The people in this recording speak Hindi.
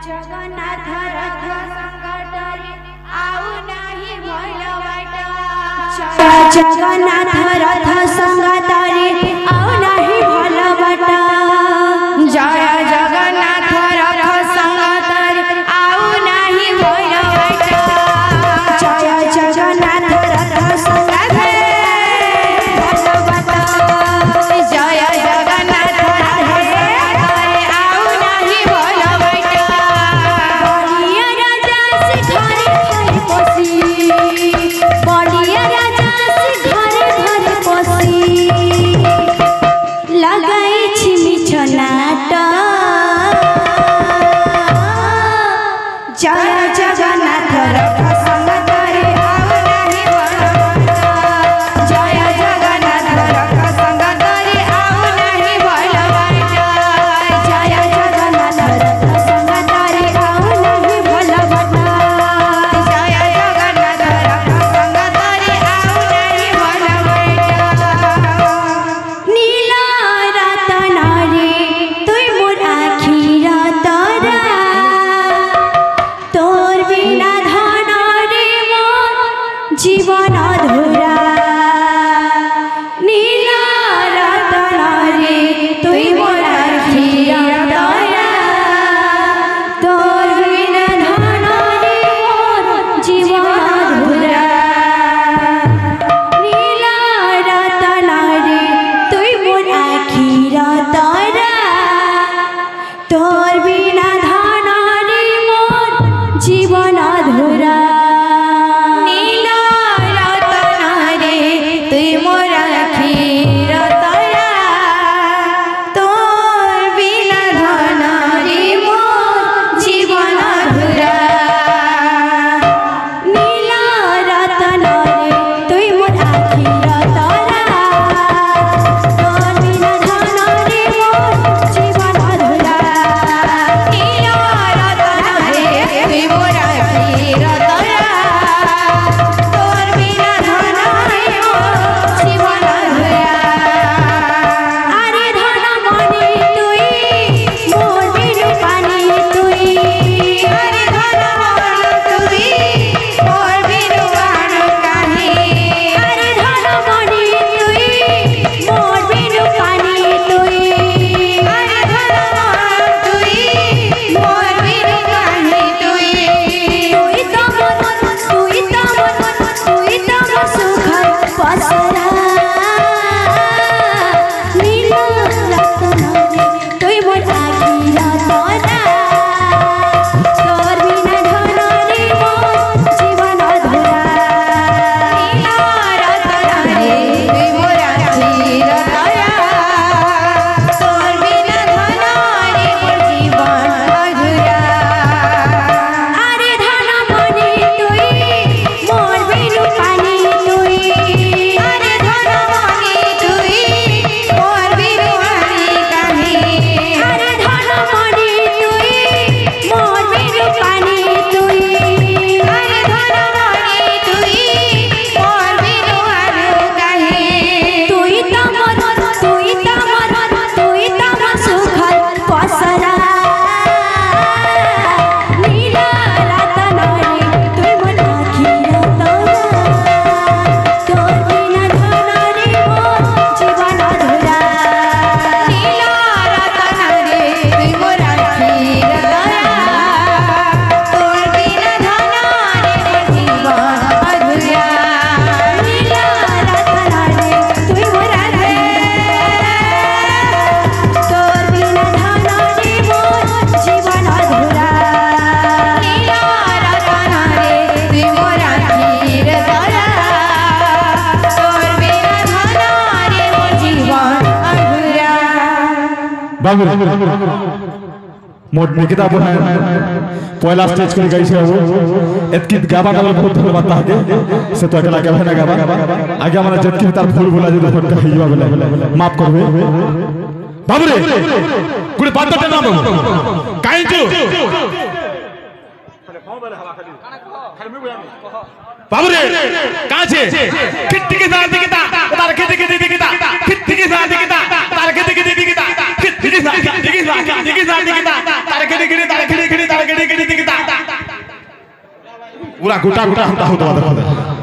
जगन्नाथ रथ संकटरे आउ नाही भलबाट जगन्नाथ रथ संकटरे आउ नाही भलबाट जय जगन्नाथ रथ संकटरे आउ नाही भलबाट जय जगन्नाथ रथ संकटरे भलबाट जय जगन्नाथ रथ संकटरे आउ नाही भलबाट बलिया राजा से घरे घरे पसी बलिया राजा से घरे घरे पसी लगाई छिमी छनाट जय जगन्नाथ रथ संकटरे आउ नाही भलबाट जय जगन्नाथ रथ संकटरे आउ नाही भलबाट जय जगन्नाथ रथ संकटरे आउ नाही भलबाट जय जगन्नाथ रथ संकटरे आउ नाही भलबाट नीला रतन रे तुई मोर आखिर तरा तोर बिना धन रे मोर जीवन अधूरा नीला रतन रे तुई मोर आखिर तरा तोर बिना धन रे मोर जीवन अधूरा नीला रतन रे तुई मोर आखिर तरा तोर बिना धन रे मोर जीवन अधूरा नीला रतन रे तुई मोर आखिर तरा तोर बिना धन रे मोर जीवन अधूरा नीला रतन रे तुई मोर आखिर तरा तोर बिना धन रे मोर जीवन अधूरा नीला रतन रे तुई मोर आखिर तरा तोर बिना धन रे मोर जीवन अधूरा अरे धन मणि तुई मोर बिनु पानी तुई अरे धन मणि तुई मोर बिनु पानी काहे अरे धन मणि तुई मोर बिनु पानी तुई अरे धन मणि तुई मोर बिनु काहे तुई तुई त मन सुख पसरा नीला रतन रे तुई मोर आखिर तरा तोर बिना धन रे मोर जीवन अधूरा नीला रतन रे तुई मोर आखिर तरा तोर बिना धन रे मोर जीवन अधूरा अरे धन मणि तुई मोर बिनु पानी तुई अरे धन मणि तुई मोर बिनु पानी काहे अरे धन मणि तुई मोर बिनु पानी तुई अरे धन मणि तुई मोर बिनु पानी काहे तुई त मन सुख पसरा नीला रतन रे तुई मोर आखिर तरा तोर बिना धन रे मोर जीवन अधूरा नीला रतन रे तुई मोर आखिर तरा तोर बिना धन रे मोर जीवन अधूरा नीला रतन रे तुई मोर तोर बिना धन रे मोर जीवन अधूरा नीला रतन रे तुई मोर आखिर तरा तोर बिना धन रे मोर जीवन अधूरा बाबू मोट में किताब है पहला स्टेज को गई से वो एतकी गाबा का बहुत धन्यवाद ताके से तो अकेला गाबा ना गाबा आगे हमारा जब की तार फूल बोला जो फोन का हिवा बोला माफ करबे बाबू रे गुड बात तो ना बाबू काई जो बाबू रे कहां छे किट्टी के साथ दिखता तार के दिखता किट्टी के साथ दिखता तार के दिखता किट्टी के साथ दिखता तार के दिखता तार के पूरा गोटा गोटा हम ताहु दवा देखो